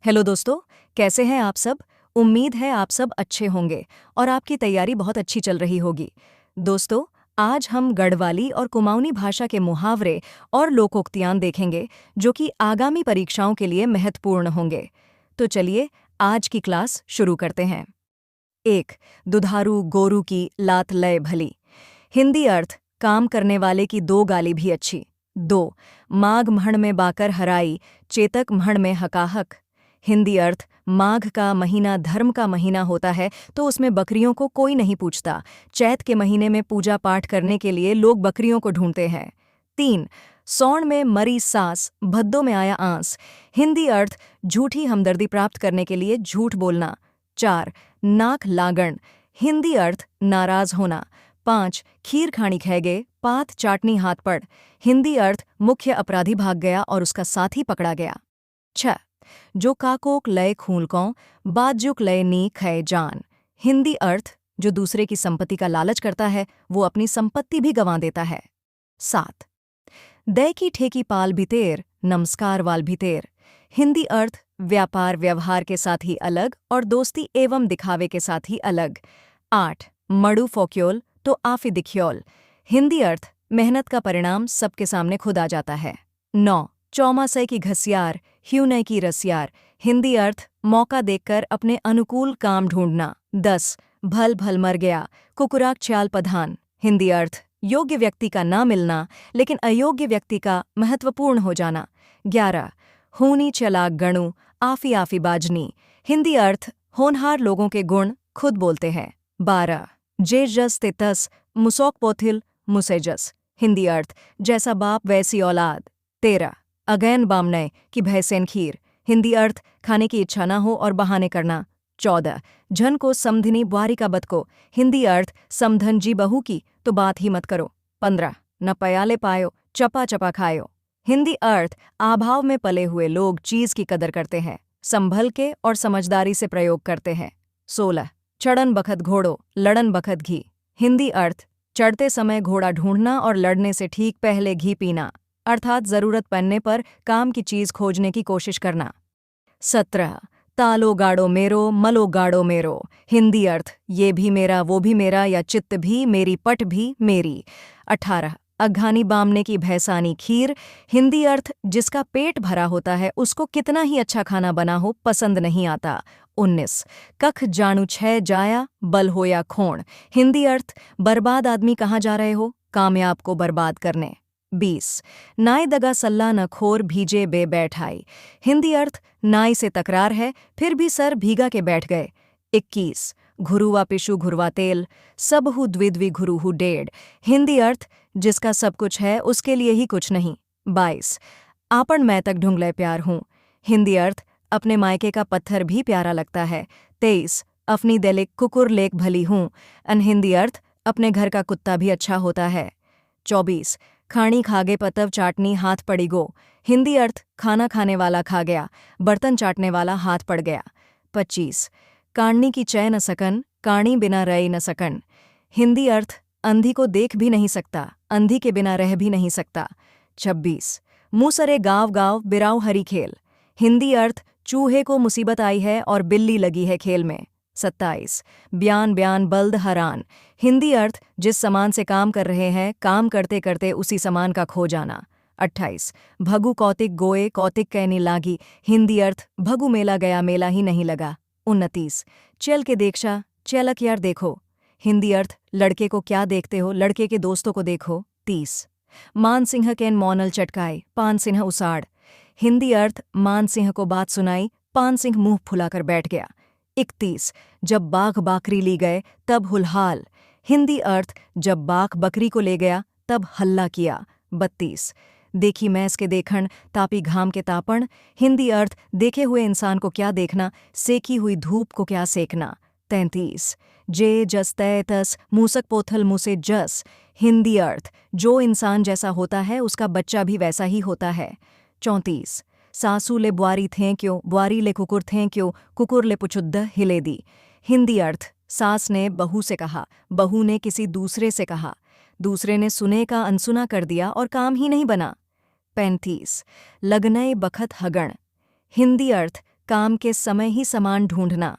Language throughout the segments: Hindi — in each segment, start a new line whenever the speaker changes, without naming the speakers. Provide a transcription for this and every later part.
हेलो दोस्तों, कैसे हैं आप सब? उम्मीद है आप सब अच्छे होंगे और आपकी तैयारी बहुत अच्छी चल रही होगी। दोस्तों, आज हम गढ़वाली और कुमाऊनी भाषा के मुहावरे और लोकोक्तियां देखेंगे जो कि आगामी परीक्षाओं के लिए महत्वपूर्ण होंगे। तो चलिए आज की क्लास शुरू करते हैं। 1. दुधारू गोरू की लात लय भली। हिंदी अर्थ काम करने वाले की दो गाली भी अच्छी। 2. माघ म्हण में बाकर हराई, चेतक म्हण में हकाहक। हिंदी अर्थ माघ का महीना धर्म का महीना होता है तो उसमें बकरियों को कोई नहीं पूछता। चैत के महीने में पूजा पाठ करने के लिए लोग बकरियों को ढूंढते हैं। 3. सौण में मरी सास, भद्दों में आया आंस। हिंदी अर्थ झूठी हमदर्दी प्राप्त करने के लिए झूठ बोलना। 4. नाक लागण। हिंदी अर्थ नाराज होना। 5. खीर खानी खैगे, पात चाटनी हाथ पड़। हिंदी अर्थ मुख्य अपराधी भाग गया और उसका साथी पकड़ा गया। 6. जो काकोक लय खूलकों, बाजुक लय नी खय जान। हिंदी अर्थ जो दूसरे की संपत्ति का लालच करता है वो अपनी संपत्ति भी गंवा देता है। 7. दै की ठेकी पाल भितेर, नमस्कार वाल भितेर। हिंदी अर्थ व्यापार व्यवहार के साथ ही अलग और दोस्ती एवं दिखावे के साथ ही अलग। 8. मड़ु फोक्योल तो आफी दिख्योल। हिंदी अर्थ मेहनत का परिणाम सबके सामने खुद आ जाता है। 9. चौमासय की घसियार, ह्यूनय की रसियार। हिंदी अर्थ मौका देखकर अपने अनुकूल काम ढूंढना। 10. भल भल मर गया, कुकुराक च्याल पधान। हिंदी अर्थ योग्य व्यक्ति का ना मिलना लेकिन अयोग्य व्यक्ति का महत्वपूर्ण हो जाना। 11. हूनी चलाक गणु, आफी आफी बाजनी। हिंदी अर्थ होनहार लोगों के गुण खुद बोलते हैं। 12. जे जस ते तस, मुसौक पोथिल मुसेजस। हिंदी अर्थ जैसा बाप वैसी औलाद। 13. अगैन बामनय की भयसेन खीर। हिंदी अर्थ खाने की इच्छा ना हो और बहाने करना। 14. झन को समधिनी बुआरी का बत को। हिंदी अर्थ समधन जी बहू की तो बात ही मत करो। 15. न पयाले पायो, चपा चपा खायो। हिंदी अर्थ आभाव में पले हुए लोग चीज की कदर करते हैं, संभल के और समझदारी से प्रयोग करते हैं। 16. चढ़न बखत घोड़ो, लड़न बखत घी। हिंदी अर्थ चढ़ते समय घोड़ा ढूंढना और लड़ने से ठीक पहले घी पीना, अर्थात जरूरत पड़ने पर काम की चीज खोजने की कोशिश करना। 17. तालो गाड़ो मेरो, मलो गाड़ो मेरो। हिंदी अर्थ ये भी मेरा वो भी मेरा या चित्त भी मेरी पट भी मेरी। 18. अघानी बामने की भैसानी खीर। हिंदी अर्थ जिसका पेट भरा होता है उसको कितना ही अच्छा खाना बना हो पसंद नहीं आता। 19. कख जानू छह जाया, बल हो या खोण। हिंदी अर्थ बर्बाद आदमी कहाँ जा रहे हो, कामयाब को बर्बाद करने। 20. नाई दगा सल्ला न खोर भीजे बे बैठाई। हिंदी अर्थ नाई से तकरार है फिर भी सर भीगा के बैठ गए। 21. घुरुवा पिशु घुरवा तेल, सबहु द्विद्वि घुरुहु डेढ़। हिंदी अर्थ जिसका सब कुछ है उसके लिए ही कुछ नहीं। 22. आपन मैं तक ढूंढले प्यार हूँ। हिंदी अर्थ अपने मायके का पत्थर भी प्यारा लगता है। 23. अपनी देलिक कुकुर लेक भली हूँ। हिंदी अर्थ अपने घर का कुत्ता भी अच्छा होता है। 24. खाणी खागे पतव चाटनी हाथ पड़ी गो। हिंदी अर्थ खाना खाने वाला खा गया, बर्तन चाटने वाला हाथ पड़ गया। 25. काढ़नी की चय न सकन, काणी बिना रह न सकन। हिंदी अर्थ अंधी को देख भी नहीं सकता, अंधी के बिना रह भी नहीं सकता। 26. मूसरे गाँव गाँव बिराव हरी खेल। हिंदी अर्थ चूहे को मुसीबत आई है और बिल्ली लगी है खेल में। 27. ब्यान ब्यान बल्द हरान। हिंदी अर्थ जिस सामान से काम कर रहे हैं काम करते करते उसी सामान का खो जाना। 28. भगु कौतिक गोए कौतिक कहनी लागी। हिंदी अर्थ भगु मेला गया मेला ही नहीं लगा। 29. चल के देखा, चलक यार देखो। हिंदी अर्थ लड़के को क्या देखते हो, लड़के के दोस्तों को देखो। 30. मान सिंह केन मौनल चटकाए, पान सिंह उसाड़। हिंदी अर्थ मान सिंह को बात सुनाई, पान सिंह मुंह फुलाकर बैठ गया। 31. जब बाघ बाकरी ली गए तब हुलहाल। हिंदी अर्थ जब बाघ बकरी को ले गया तब हल्ला किया। 32. देखी मैस के देखण, तापी घाम के तापण। हिंदी अर्थ देखे हुए इंसान को क्या देखना, सेकी हुई धूप को क्या सेकना। 33. जे जस तय तस, मूसक पोथल मुसे जस। हिंदी अर्थ जो इंसान जैसा होता है उसका बच्चा भी वैसा ही होता है। 34. सासू ले बुआरी थे क्यों, बुआरी ले कुकुर थे क्यों, कुकुर ले पुचुद्द हिले दी। हिंदी अर्थ सास ने बहू से कहा, बहू ने किसी दूसरे से कहा, दूसरे ने सुने का अनसुना कर दिया और काम ही नहीं बना। 35. लगनय बखत हगण। हिंदी अर्थ काम के समय ही सामान ढूंढना।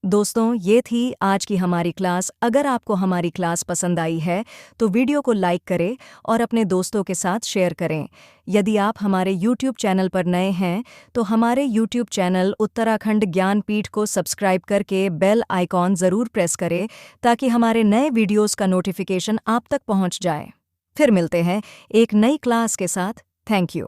दोस्तों, ये थी आज की हमारी क्लास। अगर आपको हमारी क्लास पसंद आई है तो वीडियो को लाइक करें और अपने दोस्तों के साथ शेयर करें। यदि आप हमारे YouTube चैनल पर नए हैं तो हमारे YouTube चैनल उत्तराखंड ज्ञानपीठ को सब्सक्राइब करके बेल आइकॉन ज़रूर प्रेस करें ताकि हमारे नए वीडियोस का नोटिफिकेशन आप तक पहुंच जाए। फिर मिलते हैं एक नई क्लास के साथ। Thank you.